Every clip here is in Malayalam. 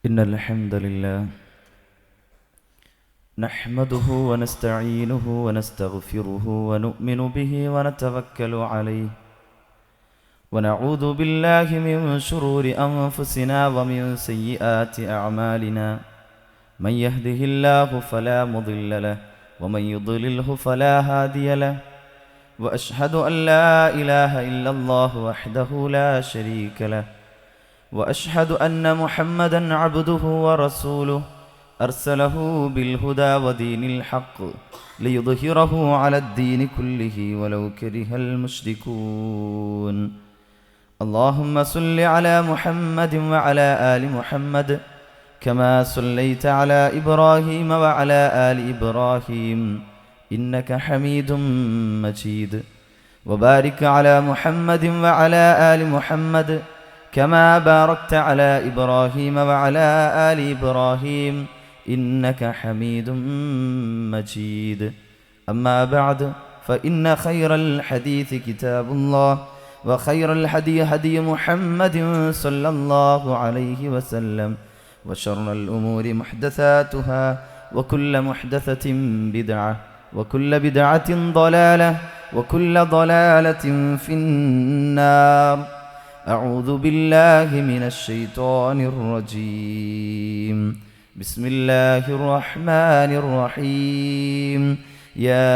إن الحمد لله نحمده ونستعينه ونستغفره ونؤمن به ونتوكل عليه ونعوذ بالله من شرور أنفسنا ومن سيئات أعمالنا من يهده الله فلا مضل له ومن يضلله فلا هادي له وأشهد أن لا إله إلا الله وحده لا شريك له وأشهد أن محمدًا عبده ورسوله أرسله بالهدى ودين الحق ليظهره على الدين كله ولو كره المشركون اللهم صل على محمد وعلى آل محمد كما صليت على إبراهيم وعلى آل إبراهيم إنك حميد مجيد وبارك على محمد وعلى آل محمد كما باركت على إبراهيم وعلى آل إبراهيم إنك حميد مجيد أما بعد فإن خير الحديث كتاب الله وخير الهدي هدي محمد صلى الله عليه وسلم وشر الأمور محدثاتها وكل محدثة بدعة وكل بدعة ضلالة وكل ضلالة في النار أعوذ بالله من الشيطان الرجيم بسم الله الرحمن الرحيم يا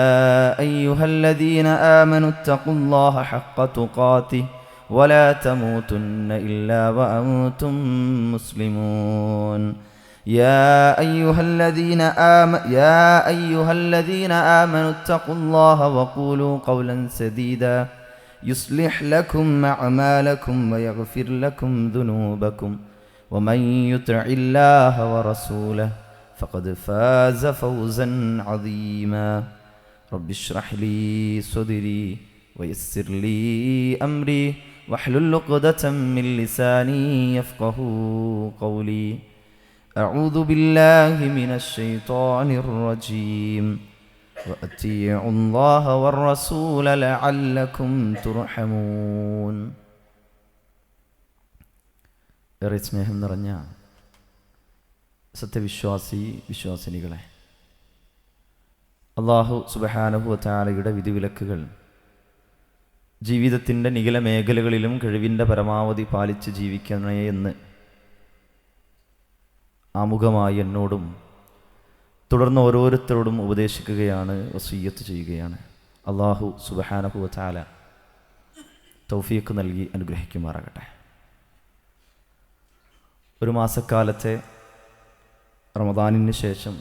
أيها الذين آمنوا اتقوا الله حق تقاته ولا تموتن إلا وأنتم مسلمون يا أيها الذين آمنوا اتقوا الله وقولوا قولا سديدا يصلح لكم أعمالكم ويغفر لكم ذنوبكم ومن يطع الله ورسوله فقد فاز فوزا عظيما رب اشرح لي صدري ويسر لي أمري واحلل عقدة من لساني يفقهوا قولي أعوذ بالله من الشيطان الرجيم وأطيعوا الله والرسول لعلكم ترحمون. ഏറെ സ്നേഹം നിറഞ്ഞ വിശ്വാസിനികളെ, അല്ലാഹു സുബ്ഹാനഹു വ തആലയുടെ വിധിവിലക്കുകൾ ജീവിതത്തിൻ്റെ നിഖില മേഖലകളിലും കഴിവിൻ്റെ പരമാവധി പാലിച്ച് ജീവിക്കണേ എന്ന് ആമുഖമായി എന്നോടും തുടർന്ന് ഓരോരുത്തരോടും ഉപദേശിക്കുകയാണ്, വസിയ്യത്ത് ചെയ്യുകയാണ്. അല്ലാഹു സുബ്ഹാനഹു വ തആല തൗഫീഖ് നൽകി അനുഗ്രഹിക്കുമാറാകട്ടെ. ഒരു മാസക്കാലത്തെ റമദാനിന് ശേഷം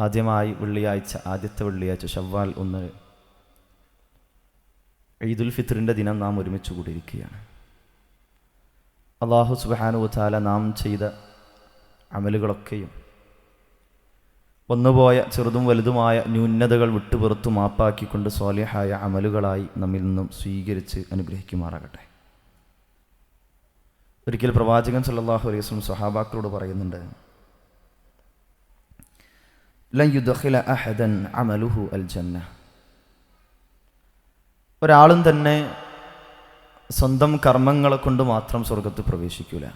ആദ്യത്തെ വെള്ളിയാഴ്ച ശവ്വാൽ 1 ഈദുൽ ഫിത്റിൻ്റെ ദിനം നാം ഒരുമിച്ച് കൂടിയിരിക്കുകയാണ്. അല്ലാഹു സുബ്ഹാനഹു വ തആല നാം ചെയ്ത അമലുകളൊക്കെയും വന്നുപോയ ചെറുതും വലുതുമായ ന്യൂനതകൾ വിട്ടുപുറത്തു മാപ്പാക്കിക്കൊണ്ട് സ്വാലിഹായ അമലുകളായി നമ്മിൽ നിന്നും സ്വീകരിച്ച് അനുഗ്രഹിക്കുമാറാകട്ടെ. ഒരിക്കൽ പ്രവാചകൻ സല്ലല്ലാഹു അലൈഹി വസല്ലം സ്വഹാബാക്കളോട് പറയുന്നുണ്ട്, ലൻ യുദ്ഖില അഹദൻ അമലുഹു അൽ ജന്ന. ഒരാളും തന്നെ സ്വന്തം കർമ്മങ്ങളെ കൊണ്ട് മാത്രം സ്വർഗത്ത് പ്രവേശിക്കൂല.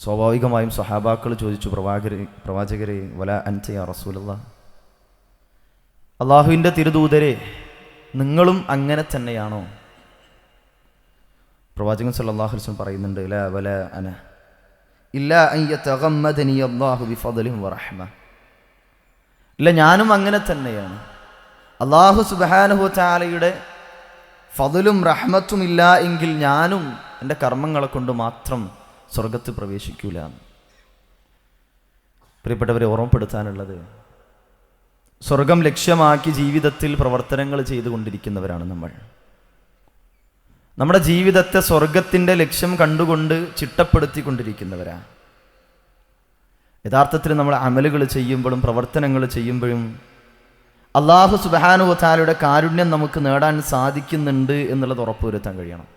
സ്വാഭാവികമായും സ്വഹാബാക്കൾ ചോദിച്ചു, പ്രവാചകരെ വല അൻത യാ റസൂലല്ലാഹ്, അള്ളാഹുവിൻ്റെ തിരുദൂതരെ നിങ്ങളും അങ്ങനെ തന്നെയാണോ? പ്രവാചകൻ സല്ലല്ലാഹു അലൈഹി വസല്ലം പറയുന്നുണ്ട്, ലാ വല അന ഇല്ലാ അൻ യതഗമ്മദനി അല്ലാഹു ബിഫദ്ലിഹി വറഹ്മ. ഇല്ല, ഞാനും അങ്ങനെ തന്നെയാണ്. അല്ലാഹു സുബ്ഹാനഹു വ തആലയുടെ ഫദ്ലും റഹ്മത്തും ഇല്ല എങ്കിൽ ഞാനും എൻ്റെ കർമ്മങ്ങളെ കൊണ്ട് മാത്രം സ്വർഗത്ത് പ്രവേശിക്കൂല. പ്രിയപ്പെട്ടവരെ, ഓർമ്മപ്പെടുത്താനുള്ളത്, സ്വർഗം ലക്ഷ്യമാക്കി ജീവിതത്തിൽ പ്രവർത്തനങ്ങൾ ചെയ്തുകൊണ്ടിരിക്കുന്നവരാണ് നമ്മൾ. നമ്മുടെ ജീവിതത്തെ സ്വർഗത്തിൻ്റെ ലക്ഷ്യം കണ്ടുകൊണ്ട് ചിട്ടപ്പെടുത്തിക്കൊണ്ടിരിക്കുന്നവരാണ്. യഥാർത്ഥത്തിൽ നമ്മൾ അമലുകൾ ചെയ്യുമ്പോഴും പ്രവർത്തനങ്ങൾ ചെയ്യുമ്പോഴും അല്ലാഹു സുബ്ഹാനഹു വ തആലയുടെ കാരുണ്യം നമുക്ക് നേടാൻ സാധിക്കുന്നുണ്ട് എന്നുള്ളത് ഉറപ്പുവരുത്താൻ കഴിയണം.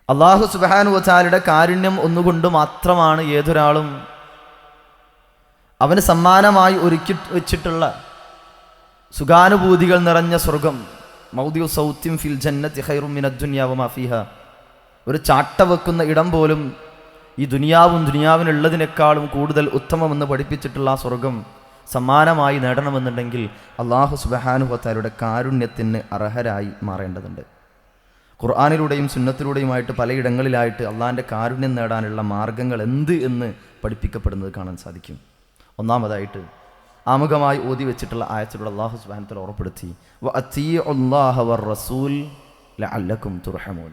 അല്ലാഹു സുബ്ഹാനഹു വ തആലയുടെ കാരുണ്യം ഒന്നുകൊണ്ട് മാത്രമാണ് ഏതൊരാളും അവന് സമ്മാനമായി ഒരുക്കി വെച്ചിട്ടുള്ള സുഖാനുഭൂതികൾ നിറഞ്ഞ സ്വർഗം മൗദിഉ സൗത്തിൻ ഫിൽ ജന്നത്തി ഖൈറും മിനദ് ദുനിയ വമാ ഫീഹാ ഒരു ചാട്ട വെക്കുന്ന ഇടം പോലും ഈ ദുനിയാവിനുള്ളതിനേക്കാളും കൂടുതൽ ഉത്തമമെന്ന് പഠിപ്പിച്ചിട്ടുള്ള ആ സ്വർഗം സമാനമായി നേടണമെന്നുണ്ടെങ്കിൽ അല്ലാഹു സുബ്ഹാനഹു വ തആലയുടെ കാരുണ്യത്തിന് അർഹരായി മാറേണ്ടതുണ്ട്. ഖുർആനിലൂടെയും സുന്നത്തിലൂടെയുമായിട്ട് പലയിടങ്ങളിലായിട്ട് അള്ളാഹിൻ്റെ കാരുണ്യം നേടാനുള്ള മാർഗങ്ങൾ എന്ത് എന്ന് പഠിപ്പിക്കപ്പെടുന്നത് കാണാൻ സാധിക്കും. ഒന്നാമതായിട്ട് ആമുഖമായി ഓതി വെച്ചിട്ടുള്ള ആയത്തിലൂടെ അല്ലാഹു സുബ്ഹാനഹു വ തആല ഉറപ്പെടുത്തി വഅതീഉല്ലാഹ വർ-റസൂൽ ലഅല്ലകും തുർഹമൂൻ.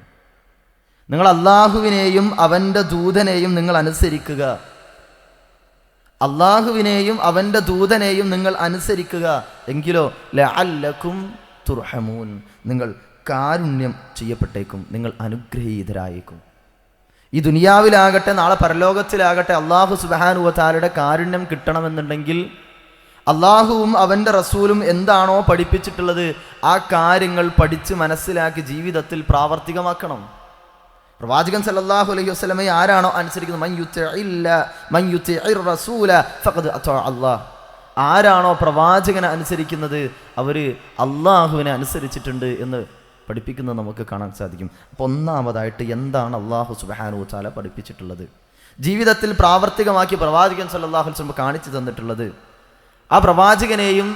നിങ്ങൾ അള്ളാഹുവിനെയും അവൻ്റെ ദൂതനെയും നിങ്ങൾ അനുസരിക്കുക. അള്ളാഹുവിനെയും അവൻ്റെ ദൂതനെയും നിങ്ങൾ അനുസരിക്കുക, എങ്കിലോ ലഅല്ലകും തുർഹമൂൻ, നിങ്ങൾ കാരുണ്യം ചെയ്യപ്പെട്ടേക്കും, നിങ്ങൾ അനുഗ്രഹീതരായേക്കും. ഈ ദുനിയാവിലാകട്ടെ നാളെ പരലോകത്തിലാകട്ടെ അല്ലാഹു സുബ്ഹാനഹു വ തആലയുടെ കാരുണ്യം കിട്ടണമെന്നുണ്ടെങ്കിൽ അള്ളാഹുവും അവൻ്റെ റസൂലും എന്താണോ പഠിപ്പിച്ചിട്ടുള്ളത് ആ കാര്യങ്ങൾ പഠിച്ച് മനസ്സിലാക്കി ജീവിതത്തിൽ പ്രാവർത്തികമാക്കണം. പ്രവാചകൻ സല്ലല്ലാഹു അലൈഹി വസല്ലമയെ ആരാണോ അനുസരിക്കുന്നത്, മൻ യുതിഇർ റസൂല ഫഖദ് അതാഅ അല്ലാഹ്, ആരാണോ പ്രവാചകനെ അനുസരിക്കുന്നത് അവർ അള്ളാഹുവിനെ അനുസരിച്ചിട്ടുണ്ട് എന്ന് പഠിപ്പിക്കുന്നത് നമുക്ക് കാണാൻ സാധിക്കും. അപ്പോൾ ഒന്നാമതായിട്ട് എന്താണ് അല്ലാഹു സുബ്ഹാനഹു വ തആല പഠിപ്പിച്ചിട്ടുള്ളത്, ജീവിതത്തിൽ പ്രാവർത്തികമാക്കി പ്രവാചകൻ സല്ലല്ലാഹു അലൈഹി വസല്ലം കാണിച്ചു തന്നിട്ടുള്ളത്, ആ പ്രവാചകനെയും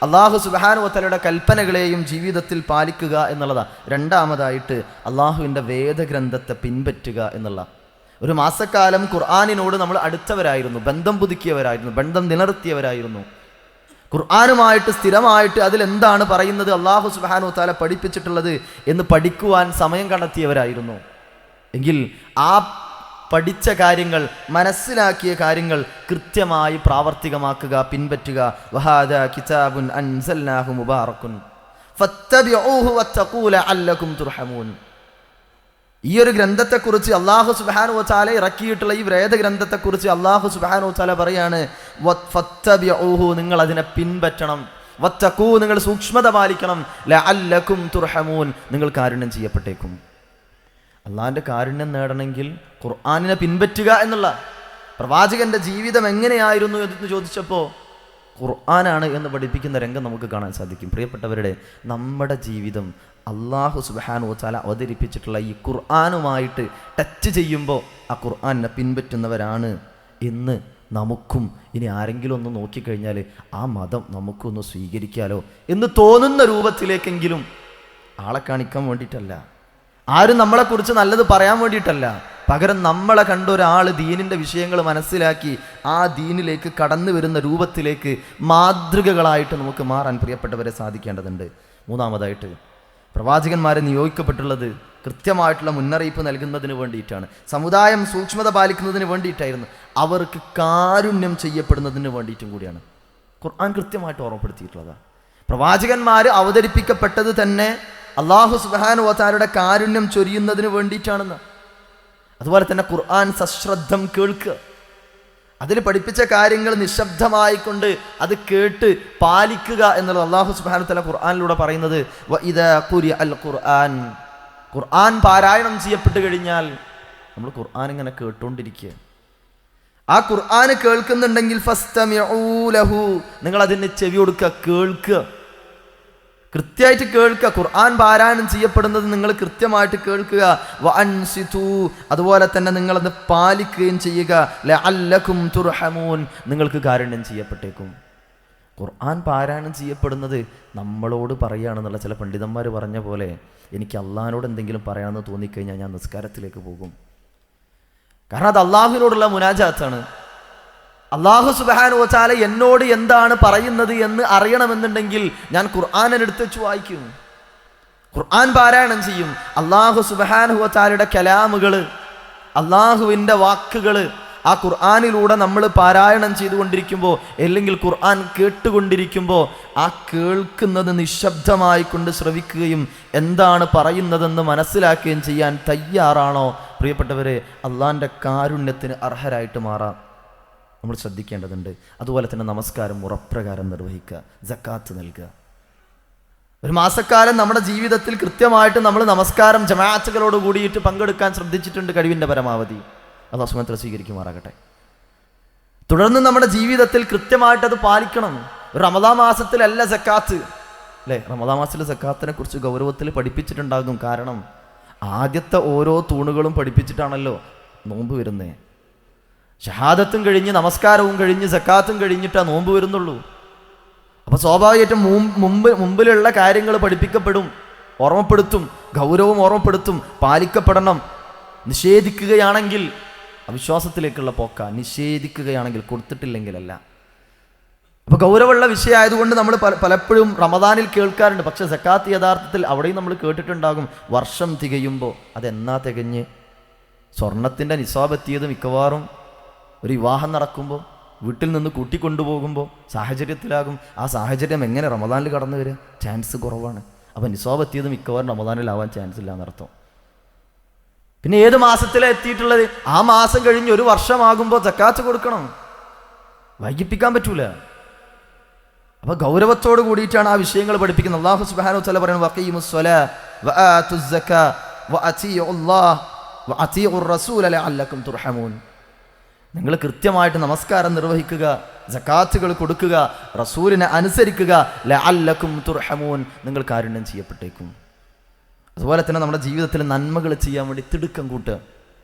അല്ലാഹു സുബ്ഹാനഹു വ തആലയുടെ കൽപ്പനകളെയും ജീവിതത്തിൽ പാലിക്കുക എന്നുള്ളതാണ്. രണ്ടാമതായിട്ട് അള്ളാഹുവിൻ്റെ വേദഗ്രന്ഥത്തെ പിൻപറ്റുക എന്നുള്ള. ഒരു മാസക്കാലം ഖുർആനിനോട് നമ്മൾ അടുത്തവരായിരുന്നു, ബന്ധം പുതുക്കിയവരായിരുന്നു, ബന്ധം നിലനിർത്തിയവരായിരുന്നു. ഖുർആനുമായിട്ട് സ്ഥിരമായിട്ട് അതിലെന്താണ് പറയുന്നത്, അല്ലാഹു സുബ്ഹാനഹു വ തആല പഠിപ്പിച്ചിട്ടുള്ളത് എന്ന് പഠിക്കുവാൻ സമയം കണ്ടെത്തിയവരായിരുന്നു. എങ്കിൽ ആ പഠിച്ച കാര്യങ്ങൾ, മനസ്സിലാക്കിയ കാര്യങ്ങൾ കൃത്യമായി പ്രാവർത്തികമാക്കുക, പിൻപറ്റുക. വഹാദാ കിതാബുൻ അൻസൽനാഹു മുബാറകുൻ ഫത്തബിഊഹു വത്തഖൂ ലഅല്ലകും തുർഹമൂൻ. ഈ ഒരു ഗ്രന്ഥത്തെക്കുറിച്ച് അല്ലാഹു സുബ്ഹാനഹു വ തആല ഇറക്കിയിട്ടുള്ള ഈ വേദഗ്രന്ഥത്തെക്കുറിച്ച് അല്ലാഹു സുബ്ഹാനഹു വ തആല പറയാണ് ഫത്തബിഊഹു, നിങ്ങൾ അതിനെ പിൻപറ്റണം, വത്തഖൂ, നിങ്ങൾ സൂക്ഷ്മത പാലിക്കണം, ലഅല്ലകും തുർഹമൂൻ, നിങ്ങൾ കാരുണ്യം ചെയ്യപ്പെട്ടേക്കും. അള്ളാഹിൻ്റെ കാരുണ്യം നേടണമെങ്കിൽ ഖുർആനിനെ പിൻപറ്റുക എന്നുള്ള. പ്രവാചകൻ്റെ ജീവിതം എങ്ങനെയായിരുന്നു എന്ന് ചോദിച്ചപ്പോൾ ഖുർആനാണ് എന്ന് പഠിപ്പിക്കുന്ന രംഗം നമുക്ക് കാണാൻ സാധിക്കും. പ്രിയപ്പെട്ടവരുടെ, നമ്മുടെ ജീവിതം അല്ലാഹു സുബ്ഹാനഹു വ തആല അവതരിപ്പിച്ചിട്ടുള്ള ഈ ഖുർആനുമായിട്ട് ടച്ച് ചെയ്യുമ്പോൾ ആ ഖുർആനെ പിൻപറ്റുന്നവരാണ് എന്ന് നമുക്കും ഇനി ആരെങ്കിലും ഒന്ന് നോക്കിക്കഴിഞ്ഞാൽ ആ മതം നമുക്കൊന്ന് സ്വീകരിക്കാലോ എന്ന് തോന്നുന്ന രൂപത്തിലേക്കെങ്കിലും ആളെ കാണിക്കാൻ വേണ്ടിയിട്ടല്ല, ആരും നമ്മളെക്കുറിച്ച് നല്ലത് പറയാൻ വേണ്ടിയിട്ടല്ല, പകരം നമ്മളെ കണ്ട ഒരാൾ ദീനിൻ്റെ വിഷയങ്ങൾ മനസ്സിലാക്കി ആ ദീനിലേക്ക് കടന്നു വരുന്ന രൂപത്തിലേക്ക് മാതൃകകളായിട്ട് നമുക്ക് മാറാൻ പ്രിയപ്പെട്ടവരെ സാധിക്കേണ്ടതുണ്ട്. മൂന്നാമതായിട്ട് പ്രവാചകന്മാരെ നിയോഗിക്കപ്പെട്ടുള്ളത് കൃത്യമായിട്ടുള്ള മുന്നറിയിപ്പ് നൽകുന്നതിന് വേണ്ടിയിട്ടാണ്, സമുദായം സൂക്ഷ്മത പാലിക്കുന്നതിന് വേണ്ടിയിട്ടായിരുന്നു, അവർക്ക് കാരുണ്യം ചെയ്യപ്പെടുന്നതിന് വേണ്ടിയിട്ടും കൂടിയാണ്. ഖുർആൻ കൃത്യമായിട്ട് ഓർമ്മപ്പെടുത്തിയിട്ടുള്ളതാണ്. പ്രവാചകന്മാർ അവതരിപ്പിക്കപ്പെട്ടത് തന്നെ അല്ലാഹു സുബ്ഹാനഹു വ തആലയുടെ കാരുണ്യം ചൊരിയുന്നതിന് വേണ്ടിയിട്ടാണെന്ന്. അതുപോലെ തന്നെ ഖുർആൻ സശ്രദ്ധം കേൾക്കുക, അതിൽ പഠിപ്പിച്ച കാര്യങ്ങൾ നിശബ്ദമായിക്കൊണ്ട് അത് കേട്ട് പാലിക്കുക എന്നുള്ളത് അല്ലാഹു സുബ്ഹാനഹു വ തആല ഖുർആനിലൂടെ പറയുന്നത്. വഇദാ ഖുരിഅൽ ഖുർആൻ, ഖുർആൻ പാരായണം ചെയ്യപ്പെട്ട് കഴിഞ്ഞാൽ നമ്മൾ ഖുർആൻ ഇങ്ങനെ കേട്ടുകൊണ്ടിരിക്കുക. ആ ഖുർആൻ കേൾക്കുന്നുണ്ടെങ്കിൽ ഫസ്തമിഊ ലഹു, നിങ്ങൾ അതിന് ചെവി കൊടുക്കുക, കേൾക്കുക, കൃത്യമായിട്ട് കേൾക്കുക. ഖുർആൻ പാരായണം ചെയ്യപ്പെടുന്നത് നിങ്ങൾ കൃത്യമായിട്ട് കേൾക്കുക. വഅൻസിതു, അതുപോലെ തന്നെ നിങ്ങളത് പാലിക്കുകയും ചെയ്യുക. ലഅല്ലകും തുർഹമൂൻ, നിങ്ങൾക്ക് കാരുണ്യം ചെയ്യപ്പെട്ടേക്കും. ഖുർആൻ പാരായണം ചെയ്യപ്പെടുന്നത് നമ്മളോട് പറയുകയാണെന്നുള്ള ചില പണ്ഡിതന്മാർ പറഞ്ഞ പോലെ എനിക്ക് അള്ളാഹിനോട് എന്തെങ്കിലും പറയാമെന്ന് തോന്നിക്കഴിഞ്ഞാൽ ഞാൻ നിസ്കാരത്തിലേക്ക് പോകും. കാരണം അത് അള്ളാഹുവിനോടുള്ള മുനാജാത്താണ്. അല്ലാഹു സുബ്ഹാനഹു വ തആല എന്നോട് എന്താണ് പറയുന്നത് എന്ന് അറിയണമെന്നുണ്ടെങ്കിൽ ഞാൻ ഖുർആൻ എടുത്ത് വെച്ച് വായിക്കും, ഖുർആൻ പാരായണം ചെയ്യും. അല്ലാഹു സുബ്ഹാനഹു വ തആലയുടെ കലാമുകൾ, അള്ളാഹുവിൻ്റെ വാക്കുകൾ ആ ഖുർആനിലൂടെ നമ്മൾ പാരായണം ചെയ്തുകൊണ്ടിരിക്കുമ്പോൾ അല്ലെങ്കിൽ ഖുർആൻ കേട്ടുകൊണ്ടിരിക്കുമ്പോൾ ആ കേൾക്കുന്നത് നിശബ്ദമായിക്കൊണ്ട് ശ്രവിക്കുകയും എന്താണ് പറയുന്നതെന്ന് മനസ്സിലാക്കുകയും ചെയ്യാൻ തയ്യാറാണോ പ്രിയപ്പെട്ടവരെ, അള്ളാഹിൻ്റെ കാരുണ്യത്തിന് അർഹരായിട്ട് മാറാം നമ്മൾ ശ്രദ്ധിക്കേണ്ടതുണ്ട്. അതുപോലെ തന്നെ നമസ്കാരം മുറപ്രകാരം നിർവഹിക്കുക, സക്കാത്ത് നൽകുക. ഒരു മാസക്കാലം നമ്മുടെ ജീവിതത്തിൽ കൃത്യമായിട്ട് നമ്മൾ നമസ്കാരം ജമാഅത്തുകളോട് കൂടിയിട്ട് പങ്കെടുക്കാൻ ശ്രദ്ധിച്ചിട്ടുണ്ട് കഴിവിൻ്റെ പരമാവധി. അല്ലാഹു സുബ്ഹാനഹു വ തആല സ്വീകരിക്കുമാറാകട്ടെ. തുടർന്ന് നമ്മുടെ ജീവിതത്തിൽ കൃത്യമായിട്ട് അത് പാലിക്കണം. ഒരു റമദാൻ മാസത്തിലല്ല സക്കാത്ത്, അല്ലേ? റമദാൻ മാസത്തിൽ സക്കാത്തിനെ കുറിച്ച് ഗൗരവത്തിൽ പഠിപ്പിച്ചിട്ടുണ്ടാകും. കാരണം ആദ്യത്തെ ഓരോ തൂണുകളും പഠിപ്പിച്ചിട്ടാണല്ലോ നോമ്പ് വരുന്നത്. ഷഹാദത്തും കഴിഞ്ഞ് നമസ്കാരവും കഴിഞ്ഞ് സക്കാത്തും കഴിഞ്ഞിട്ടാണ് നോമ്പ് വരുന്നുള്ളൂ. അപ്പോൾ സ്വാഭാവികമായിട്ടും മുമ്പിലുള്ള കാര്യങ്ങൾ പഠിപ്പിക്കപ്പെടും, ഓർമ്മപ്പെടുത്തും, ഗൗരവം ഓർമ്മപ്പെടുത്തും, പാലിക്കപ്പെടണം. നിഷേധിക്കുകയാണെങ്കിൽ അവിശ്വാസത്തിലേക്കുള്ള പോക്ക, നിഷേധിക്കുകയാണെങ്കിൽ കൊടുത്തിട്ടില്ലെങ്കിലല്ല. അപ്പോൾ ഗൗരവമുള്ള വിഷയമായതുകൊണ്ട് നമ്മൾ പലപ്പോഴും റമദാനിൽ കേൾക്കാറുണ്ട്. പക്ഷേ സക്കാത്ത് യഥാർത്ഥത്തിൽ അവിടെയും നമ്മൾ കേട്ടിട്ടുണ്ടാകും. വർഷം തികയുമ്പോൾ അതെന്നാ തികഞ്ഞ് സ്വർണത്തിൻ്റെ നിസാബെത്തിയത് മിക്കവാറും ഒരു വിവാഹം നടക്കുമ്പോൾ, വീട്ടിൽ നിന്ന് കൂട്ടിക്കൊണ്ടുപോകുമ്പോൾ സാഹചര്യത്തിലാകും. ആ സാഹചര്യം എങ്ങനെ റമദാനിൽ കടന്നു വരിക? ചാൻസ് കുറവാണ്. അപ്പോൾ നിസാബെത്തിയത് മിക്കവാറും റമദാനിലാവാൻ ചാൻസ് ഇല്ല എന്നർത്ഥം. പിന്നെ ഏത് മാസത്തിലാണ് എത്തിയിട്ടുള്ളത്? ആ മാസം കഴിഞ്ഞ് ഒരു വർഷമാകുമ്പോൾ സക്കാത്ത് കൊടുക്കണം, വൈകിപ്പിക്കാൻ പറ്റൂല. അപ്പോൾ ഗൗരവത്തോട് കൂടിയിട്ടാണ് ആ വിഷയങ്ങൾ പഠിപ്പിക്കുന്നത്. അല്ലാഹു സുബ്ഹാനഹു വ തആല പറയുന്നു, വഖീമുസ്സലാ വആതുസ്സകാ വഅതീഉല്ലാഹ് വഅതീഉർ റസൂല ലഅല്ലക്കും തുർഹമൂൻ. നിങ്ങൾ കൃത്യമായിട്ട് നമസ്കാരം നിർവഹിക്കുക, സക്കാത്തുകൾ കൊടുക്കുക, റസൂലിനെ അനുസരിക്കുക, ലഅല്ലക്കും തുർഹമൂൻ, നിങ്ങൾ കാരുണ്യം ചെയ്യപ്പെട്ടേക്കും. അതുപോലെ തന്നെ നമ്മുടെ ജീവിതത്തിൽ നന്മകൾ ചെയ്യാൻ വേണ്ടി തിടുക്കം കൂട്ടുക.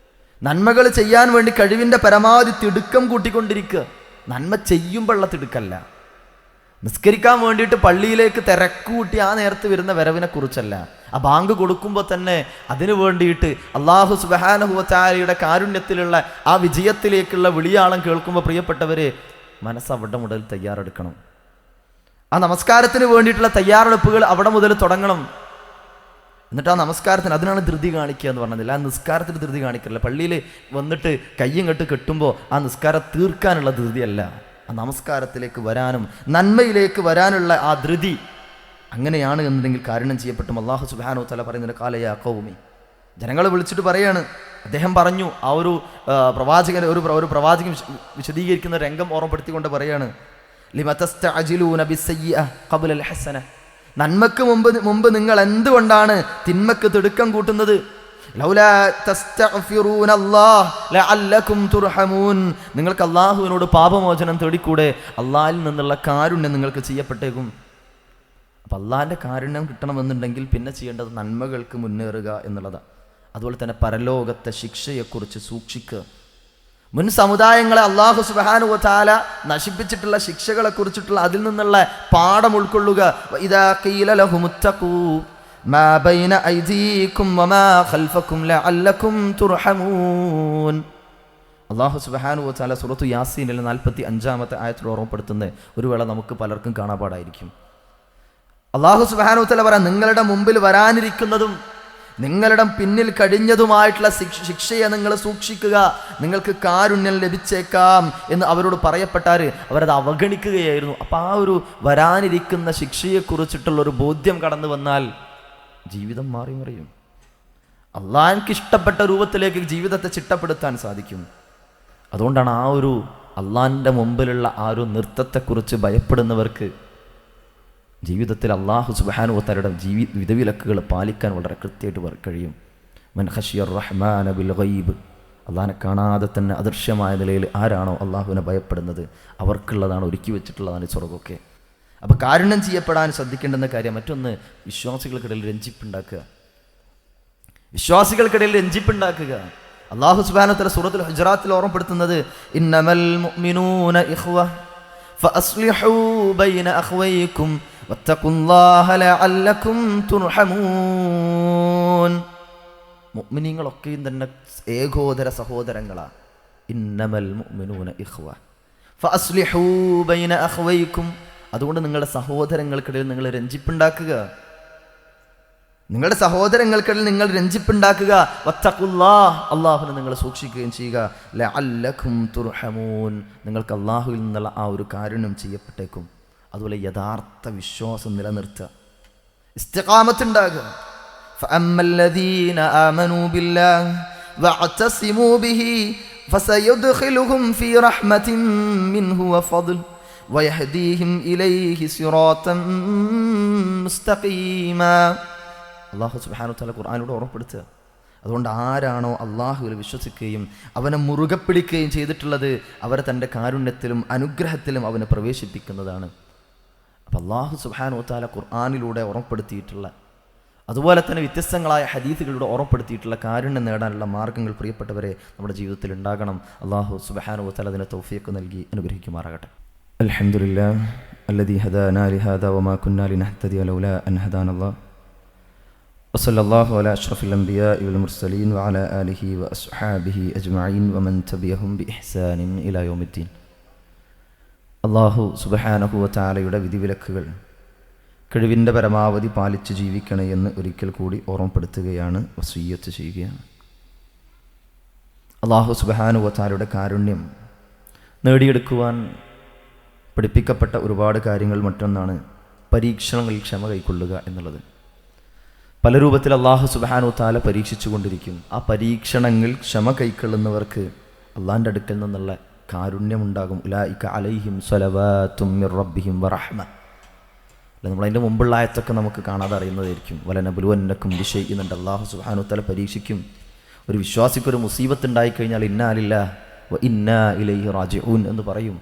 നന്മകൾ ചെയ്യാൻ വേണ്ടി കഴിവിൻ്റെ പരമാവധി തിടുക്കം കൂട്ടിക്കൊണ്ടിരിക്കുക. നന്മ ചെയ്യുമ്പോഴുള്ള തിടുക്കല്ല. നിസ്കരിക്കാൻ വേണ്ടിയിട്ട് പള്ളിയിലേക്ക് തിരക്കൂട്ടി ആ നേരത്ത് വരുന്ന വരവിനെ കുറിച്ചല്ല. ആ ബാങ്ക് കൊടുക്കുമ്പോൾ തന്നെ അതിനു വേണ്ടിയിട്ട് അല്ലാഹു സുബ്ഹാനഹു വ തആലയുടെ കാരുണ്യത്തിലുള്ള ആ വിജയത്തിലേക്കുള്ള വിളിയാളം കേൾക്കുമ്പോൾ പ്രിയപ്പെട്ടവരെ, മനസ്സ് അവിടെ മുതൽ തയ്യാറെടുക്കണം. ആ നമസ്കാരത്തിന് വേണ്ടിയിട്ടുള്ള തയ്യാറെടുപ്പുകൾ അവിടെ മുതൽ തുടങ്ങണം. എന്നിട്ട് ആ നമസ്കാരത്തിന്, അതിനാണ് ധൃതി കാണിക്കുക എന്ന് പറഞ്ഞതില്ല. ആ നിസ്കാരത്തിന് ധൃതി കാണിക്കില്ല. പള്ളിയിൽ വന്നിട്ട് കയ്യും കെട്ട് കെട്ടുമ്പോൾ ആ നിസ്കാരം തീർക്കാനുള്ള ധൃതിയല്ല, ആ നമസ്കാരത്തിലേക്ക് വരാനും നന്മയിലേക്ക് വരാനുള്ള ആ ധൃതി. അങ്ങനെയാണ് എന്നുണ്ടെങ്കിൽ കാരുണ്യം ചെയ്യപ്പെട്ടും. അല്ലാഹു സുബ്ഹാനഹു വ തആല പറയുന്നത്, ഖാലയാ ഖൗമി, ജനങ്ങളെ വിളിച്ചിട്ട് പറയാണ്. അദ്ദേഹം പറഞ്ഞു, ആ ഒരു പ്രവാചകൻ വിശദീകരിക്കുന്ന രംഗം ഓർമ്മപ്പെടുത്തിക്കൊണ്ട് പറയാണ്, ലിമ തസ്തഅജിലൂന ബിസ്സയ്യിഅ ഖബ്ല അൽ ഹസന, നന്മക്ക് മുമ്പ് നിങ്ങൾ എന്തുകൊണ്ടാണ് തിന്മക്ക് തിടുക്കം കൂട്ടുന്നത്? ലൗലാ തസ്തഗ്ഫിറൂനല്ലാഹ് ലഅല്ലക്കും തുർഹമൂൻ, നിങ്ങൾക്ക് അല്ലാഹുവിനോട് പാപമോചനം തേടിക്കൂടെ? അല്ലാഹുവിൽ നിന്നുള്ള കാരുണ്യം നിങ്ങൾക്ക് ചെയ്യപ്പെട്ടേക്കും. അപ്പം അല്ലാഹുവിൻ്റെ കാരുണ്യം കിട്ടണമെന്നുണ്ടെങ്കിൽ പിന്നെ ചെയ്യേണ്ടത് നന്മകൾക്ക് മുന്നേറുക എന്നുള്ളതാണ്. അതുപോലെ തന്നെ പരലോകത്തെ ശിക്ഷയെക്കുറിച്ച് സൂക്ഷിക്കുക. മുൻ സമുദായങ്ങളെ അല്ലാഹു സുബ്ഹാനഹു വ തആല നശിപ്പിച്ചിട്ടുള്ള ശിക്ഷകളെ കുറിച്ചിട്ടുള്ള അതിൽ നിന്നുള്ള പാഠം ഉൾക്കൊള്ളുക. ഇദാ ഖീല ലഹുമുത്തഖൂ മാ ബൈന ഐദീകും വമാ ഖൽഫകും ലഅല്ലകും തുർഹമൂൻ. അല്ലാഹു സുബ്ഹാനഹു വ തആല സൂറത്തു യാസീനിലെ 45-ാമത്തെ ആയത്തിൽ ഓർമ്മപ്പെടുത്തുന്നത് ഒരു വേള നമുക്ക് പലർക്കും കാണാപാടായിരിക്കും. അല്ലാഹു സുബ്ഹാനഹു വ തആല പറയാം, നിങ്ങളുടെ മുമ്പിൽ വരാനിരിക്കുന്നതും നിങ്ങളുടെ പിന്നിൽ കഴിഞ്ഞതുമായിട്ടുള്ള ശിക്ഷയെ നിങ്ങൾ സൂക്ഷിക്കുക, നിങ്ങൾക്ക് കാരുണ്യം ലഭിച്ചേക്കാം എന്ന് അവരോട് പറയപ്പെട്ടാൽ അവരത് അവഗണിക്കുകയായിരുന്നു. അപ്പം ആ ഒരു വരാനിരിക്കുന്ന ശിക്ഷയെക്കുറിച്ചിട്ടുള്ളൊരു ബോധ്യം കടന്നു വന്നാൽ ജീവിതം മാറി മറിയും. അള്ളാഹ്ക്ക് ഇഷ്ടപ്പെട്ട രൂപത്തിലേക്ക് ജീവിതത്തെ ചിട്ടപ്പെടുത്താൻ സാധിക്കും. അതുകൊണ്ടാണ് ആ ഒരു അള്ളാഹിൻ്റെ മുമ്പിലുള്ള ആ ഒരു നൃത്തത്തെക്കുറിച്ച് ഭയപ്പെടുന്നവർക്ക് ജീവിതത്തിൽ അല്ലാഹു സുബ്ഹാനഹു വ തആലയുടെ വിധിവിലക്കുകൾ പാലിക്കാൻ വളരെ കൃത്യമായിട്ട് കഴിയും. മൻ ഖശിയർ റഹ്മാന ബിൽ ഗൈബ്, അള്ളാഹിനെ കാണാതെ തന്നെ അദൃശ്യമായ നിലയിൽ ആരാണോ അള്ളാഹുവിനെ ഭയപ്പെടുന്നത് അവർക്കുള്ളതാണ്, ഒരുക്കി വെച്ചിട്ടുള്ളതാണ് ഈ സ്വർഗ്ഗമൊക്കെ. അപ്പോൾ കാരുണ്യം ചെയ്യപ്പെടാൻ ശ്രദ്ധിക്കേണ്ടുന്ന കാര്യം മറ്റൊന്ന്, വിശ്വാസികൾക്കിടയിൽ രഞ്ജിപ്പുണ്ടാക്കുക. അല്ലാഹു സുബ്ഹാനഹു വ തആല സൂറത്തുൽ ഹുജറാത്തിൽ ഓർമ്മപ്പെടുത്തുന്നത്, ഇന്നമൽ മുഅ്മിനൂന ഇഖ്വ ഫഅസ്ലിഹൂ ബൈന അഖ്വൈകും വത്തഖുല്ലാഹ ലഅല്ലകും തുർഹമൂൻ. മുഅ്മിനീങ്ങളൊക്കെയും തന്നെ ഏകോദര സഹോദരങ്ങളാണ്. ഇന്നമൽ മുഅ്മിനൂന ഇഖ്വ ഫഅസ്ലിഹൂ ബൈന അഖ്വൈകും, അതുകൊണ്ട് നിങ്ങളുടെ സഹോദരങ്ങൾക്കിടയിൽ നിങ്ങൾ രഞ്ജിപ്പുണ്ടാക്കുക. നിങ്ങൾ രഞ്ജിപ്പുണ്ടാക്കുക. വത്തഖുല്ലാഹ്, അല്ലാഹുവിനെ നിങ്ങൾ സൂക്ഷിക്കുകയും ചെയ്യുക. ലഅല്ലകും തുർഹമൂൻ, നിങ്ങൾക്ക് അല്ലാഹുവിൽ നിന്നുള്ള ആ ഒരു കാരുണ്യം ചെയ്യപ്പെട്ടേക്കും. അതുപോലെ യഥാർത്ഥ വിശ്വാസം നിലനിർത്തുക, ഇസ്തിഖാമത്തുണ്ടാകുക. ഫഅമ്മല്ലദീന ആമനൂ ബില്ലാഹി വഅതസിമൂ ബിഹി ഫസയദ്ഖിലുഹും ഫീ റഹ്മത്തിൻ മിൻഹു വഫദ്ൽ വയഹ്ദീഹിം ഇലൈഹി സിറാത്തൻ മുസ്തഖീമാ. അല്ലാഹു സുബ്ഹാനഹു വ തആല ഖുർആനിലൂടെ ഓർമ്മപ്പെടുത്തുക. അതുകൊണ്ട് ആരാണോ അല്ലാഹുവിൽ വിശ്വസിക്കുകയും അവനെ മുറുകെ പിടിക്കുകയും ചെയ്തിട്ടുള്ളത് അവരെ തൻ്റെ കാരുണ്യത്തിലും അനുഗ്രഹത്തിലും അവനെ പ്രവേശിപ്പിക്കുന്നതാണ്. അപ്പം അല്ലാഹു സുബ്ഹാനഹു വ തആല ഖുർആനിലൂടെ ഓർമ്മപ്പെടുത്തിയിട്ടുള്ള അതുപോലെ തന്നെ വ്യത്യസ്തങ്ങളായ ഹദീസുകളിലൂടെ ഓർമ്മപ്പെടുത്തിയിട്ടുള്ള കാരുണ്യം നേടാനുള്ള മാർഗ്ഗങ്ങൾ പ്രിയപ്പെട്ടവരെ നമ്മുടെ ജീവിതത്തിൽ ഉണ്ടാകണം. അല്ലാഹു സുബ്ഹാനഹു വ തആല അതിന് തൗഫീഖ് നൽകി അനുഗ്രഹിക്കുമാറാകട്ടെ. അൽഹംദുലില്ലാഹ് അല്ലദീ ഹദാനാ ലിഹാദാ വമാ കുന്നാ ലിനഹ്തദിയ ലൗലാ അൻ ഹദാനല്ലാഹ് വസല്ലല്ലാഹു അലാ അഷ്റഫിൽ അംബിയാഇ വൽ മുർസലീൻ വഅലാ ആലിഹി വഅസ്ഹാബിഹി അജ്മഈൻ വമൻ തബിഅഹും ബിഇഹ്സാനിൻ ഇലാ യൗമിദ്ദീൻ. അല്ലാഹു സുബ്ഹാനഹു വ തആലയുടെ വിധിവിലക്കുകൾ കഴിവിൻ്റെ പരമാവധി പാലിച്ച് ജീവിക്കണേ എന്ന് ഒരിക്കൽ കൂടി ഓർമ്മപ്പെടുത്തുകയാണ്, വസിയ്യത്ത് ചെയ്യുകയാണ്. അല്ലാഹു സുബ്ഹാനഹു വ തആലയുടെ കാരുണ്യം നേടിയെടുക്കുവാൻ പഠിപ്പിക്കപ്പെട്ട ഒരുപാട് കാര്യങ്ങൾ മറ്റൊന്നാണ് പരീക്ഷണങ്ങളിൽ ക്ഷമ കൈക്കൊള്ളുക എന്നുള്ളത്. പല രൂപത്തിൽ അല്ലാഹു സുബ്ഹാനഹു വ തആല പരീക്ഷിച്ചു കൊണ്ടിരിക്കും. ആ പരീക്ഷണങ്ങൾ ക്ഷമ കൈക്കൊള്ളുന്നവർക്ക് അള്ളാഹിൻ്റെ അടുക്കൽ നിന്നുള്ള കാരുണ്യമുണ്ടാകും. ഉലൈക അലൈഹിം സ്വലവാത്തും മിർ റബ്ബിഹിം വറഹ്മ. നമ്മളതിൻ്റെ മുമ്പുള്ള ആയത്തൊക്കെ നമുക്ക് കാണാതെ അറിയുന്നതായിരിക്കും. വലനബ്ലുവന്നക്കും ബിശൈഇൻ എന്നുണ്ട്. അല്ലാഹു സുബ്ഹാനഹു വ തആല പരീക്ഷിക്കും. ഒരു വിശ്വാസിക്കൊരു മുസീബത്ത് ഉണ്ടായിക്കഴിഞ്ഞാൽ ഇന്നാ ലില്ലാഹി വ ഇന്നാ ഇലൈഹി റാജിഊൻ എന്ന് പറയും.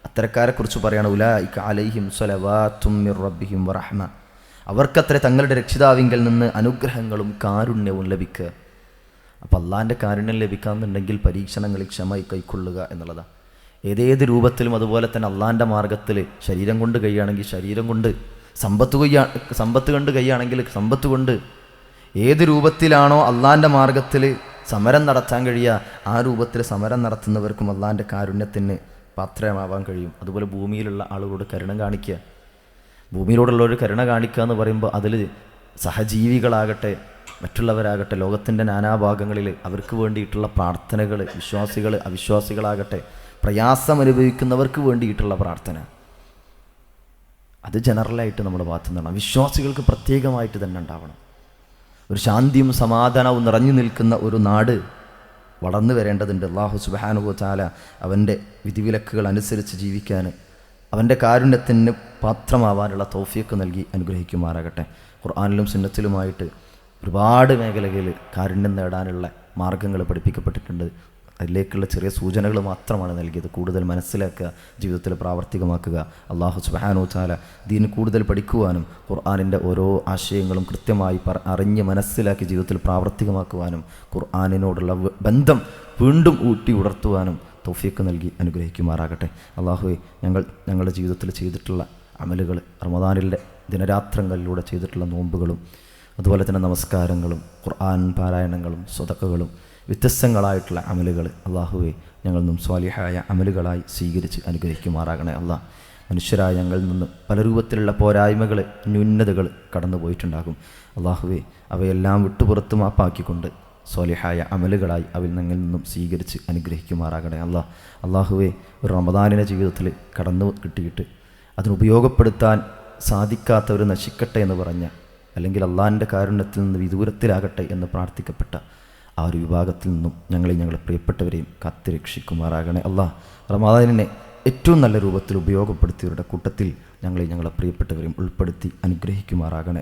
അത്തരക്കാരെക്കുറിച്ച് പറയാണ് ഉലൈക അലൈഹിം സ്വലവാത്തും മിർ റബ്ബിഹിം വറഹ്മ. അവർക്കത്ര തങ്ങളുടെ രക്ഷിതാവിങ്കൽ നിന്ന് അനുഗ്രഹങ്ങളും കാരുണ്യവും ലഭിക്കുക. അപ്പോൾ അള്ളാഹിൻ്റെ കാരുണ്യം ലഭിക്കാമെന്നുണ്ടെങ്കിൽ പരീക്ഷണങ്ങളിൽ ക്ഷമ കൈക്കൊള്ളുക എന്നുള്ളതാണ്. ഏതേത് രൂപത്തിലും അതുപോലെ തന്നെ അള്ളാഹിൻ്റെ മാർഗത്തിൽ ശരീരം കൊണ്ട് കഴിയുകയാണെങ്കിൽ ശരീരം കൊണ്ട്, സമ്പത്ത് കൊണ്ട് കഴിയുകയാണെങ്കിൽ സമ്പത്ത് കൊണ്ട്, ഏത് രൂപത്തിലാണോ അള്ളാഹിൻ്റെ മാർഗത്തിൽ സമരം നടത്താൻ കഴിയുക ആ രൂപത്തിൽ സമരം നടത്തുന്നവർക്കും അള്ളാഹിൻ്റെ കാരുണ്യത്തിന് പാത്രമാവാൻ കഴിയും. അതുപോലെ ഭൂമിയിലുള്ള ആളുകളോട് കരുണ കാണിക്കുക. ഭൂമിയിലോടുള്ളൊരു കരുണ കാണിക്കുക എന്ന് പറയുമ്പോൾ അതിൽ സഹജീവികളാകട്ടെ മറ്റുള്ളവരാകട്ടെ ലോകത്തിൻ്റെ നാനാഭാഗങ്ങളിൽ അവർക്ക് വേണ്ടിയിട്ടുള്ള പ്രാർത്ഥനകൾ, വിശ്വാസികൾ അവിശ്വാസികളാകട്ടെ പ്രയാസം അനുഭവിക്കുന്നവർക്ക് വേണ്ടിയിട്ടുള്ള പ്രാർത്ഥന, അത് ജനറലായിട്ട് നമ്മുടെ ഭാഗത്തു നിന്നാണ്. വിശ്വാസികൾക്ക് പ്രത്യേകമായിട്ട് തന്നെ ഉണ്ടാവണം. ഒരു ശാന്തിയും സമാധാനവും നിറഞ്ഞു നിൽക്കുന്ന ഒരു നാട് വളർന്നു വരേണ്ടതുണ്ട്. അല്ലാഹു സുബ്ഹാനഹു വ തആല അവൻ്റെ വിധിവിലക്കുകൾ അനുസരിച്ച് ജീവിക്കാൻ, അവൻ്റെ കാരുണ്യത്തിന് പാത്രമാവാനുള്ള തൗഫീഖ് നൽകി അനുഗ്രഹിക്കുമാറാകട്ടെ. ഖുർആനിലും സുന്നത്തിലുമായിട്ട് ഒരുപാട് മേഖലകളിൽ കാരുണ്യം നേടാനുള്ള മാർഗ്ഗങ്ങൾ പഠിപ്പിക്കപ്പെട്ടിട്ടുണ്ട്. അതിലേക്കുള്ള ചെറിയ സൂചനകൾ മാത്രമാണ് നൽകിയത്. കൂടുതൽ മനസ്സിലാക്കുക, ജീവിതത്തിൽ പ്രാവർത്തികമാക്കുക. അല്ലാഹു സുബ്ഹാനഹു വ തആല ദീൻ കൂടുതൽ പഠിക്കുവാനും ഖുർആനിൻ്റെ ഓരോ ആശയങ്ങളും കൃത്യമായി അറിഞ്ഞ് മനസ്സിലാക്കി ജീവിതത്തിൽ പ്രാവർത്തികമാക്കുവാനും ഖുർആനിനോടുള്ള ബന്ധം വീണ്ടും ഊട്ടി ഉണർത്തുവാനും തൗഫീഖ് നൽകി അനുഗ്രഹിക്കുമാറാകട്ടെ. അല്ലാഹുവേ, ഞങ്ങളുടെ ജീവിതത്തിൽ ചെയ്തിട്ടുള്ള അമലുകൾ, റമദാനിലെ ദിനരാത്രങ്ങളിലൂടെ ചെയ്തിട്ടുള്ള നോമ്പുകളും അതുപോലെ തന്നെ നമസ്കാരങ്ങളും ഖുർആൻ പാരായണങ്ങളും സ്വതക്കകളും വ്യത്യസ്തങ്ങളായിട്ടുള്ള അമലുകൾ അല്ലാഹുവേ ഞങ്ങളിൽ നിന്നും സ്വാലിഹായ അമലുകളായി സ്വീകരിച്ച് അനുഗ്രഹിക്കുമാറാകണേ. അല്ലാഹ്, മനുഷ്യരായ ഞങ്ങളിൽ നിന്ന് പല രൂപത്തിലുള്ള പോരായ്മകൾ, ന്യൂനതകൾ കടന്നു പോയിട്ടുണ്ടാകും. അല്ലാഹുവേ, അവയെല്ലാം വിട്ടുപുറത്ത് മാപ്പാക്കിക്കൊണ്ട് സ്വാലിഹായ അമലുകളായി അവയിൽ ഞങ്ങളിൽ നിന്നും സ്വീകരിച്ച് അനുഗ്രഹിക്കുമാറാകണേ. അല്ലാഹുവേ, ഒരു റമദാനിൻ്റെ ജീവിതത്തിൽ കടന്നു കിട്ടിയിട്ട് അതിനുപയോഗപ്പെടുത്താൻ സാധിക്കാത്തവർ നശിക്കട്ടെ എന്ന് പറഞ്ഞ, അല്ലെങ്കിൽ അള്ളാഹിൻ്റെ കാരുണ്യത്തിൽ നിന്ന് വിദൂരത്തിലാകട്ടെ എന്ന് പ്രാർത്ഥിക്കപ്പെട്ട ആ ഒരു വിഭാഗത്തിൽ നിന്നും ഞങ്ങളെ പ്രിയപ്പെട്ടവരെയും കാത്തുരക്ഷിക്കുമാറാകണേ. റമദാനിനെ ഏറ്റവും നല്ല രൂപത്തിൽ ഉപയോഗപ്പെടുത്തിയവരുടെ കൂട്ടത്തിൽ ഞങ്ങളെ പ്രിയപ്പെട്ടവരെയും ഉൾപ്പെടുത്തി അനുഗ്രഹിക്കുമാറാകണേ.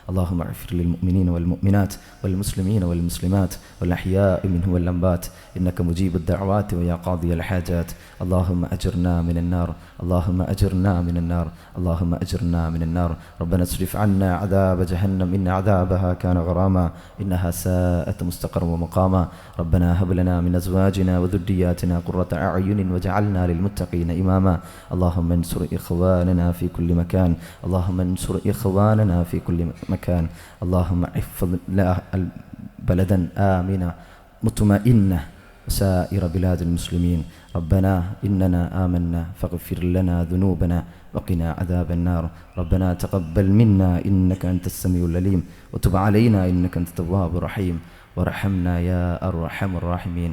അല്ലാഹുമ്മ അഗ്ഫിർ ലിൽ മുഅ്മിനീന വൽ മുഅ്മിനാത്ത് വൽ മുസ്ലിമീന വൽ മുസ്ലിമാത്ത് വൽ അഹ്യാഇ മിൻഹും വൽ അംവാത്ത് ഇന്നക മുജീബുദ് ദഅവാതി വയാ ഖാദിയൽ ഹാജാത്ത്. അല്ലാഹുമ്മ അജിർനാ മിനൻ നാർ, അല്ലാഹുമ്മ അജിർനാ മിനൻ നാർ, അല്ലാഹുമ്മ അജിർനാ മിനൻ നാർ. റബ്ബനാ സ്രിഫ് അന്നാ അദാബ ജഹന്നം ഇന്ന അദാബഹാ കാന ഗറാമാ ഇന്നഹാ സാഅത് മുസ്തഖറ വമഖാമാ. റബ്ബനാ ഹബ് ലനാ മിൻ അസ്വാജിനാ വദുർരിയാതിനാ ഖുർറത അഅ്യുനിൻ വജഅൽനാ ലിൽമുത്തഖീന ഇമാമാ. അല്ലാഹുമ്മ അൻസുർ ഇഖ്വാനനാ في كل مكان، اللهم انصر إخواننا في كل مكان. اللهم احفظ بلدا آمنا مطمئنة وسائر بلاد المسلمين. ربنا إننا آمنا فاغفر لنا ذنوبنا وقنا عذاب النار. ربنا تقبل منا إنك أنت السميع العليم وتب علينا إنك أنت التواب الرحيم وارحمنا يا أرحم الراحمين.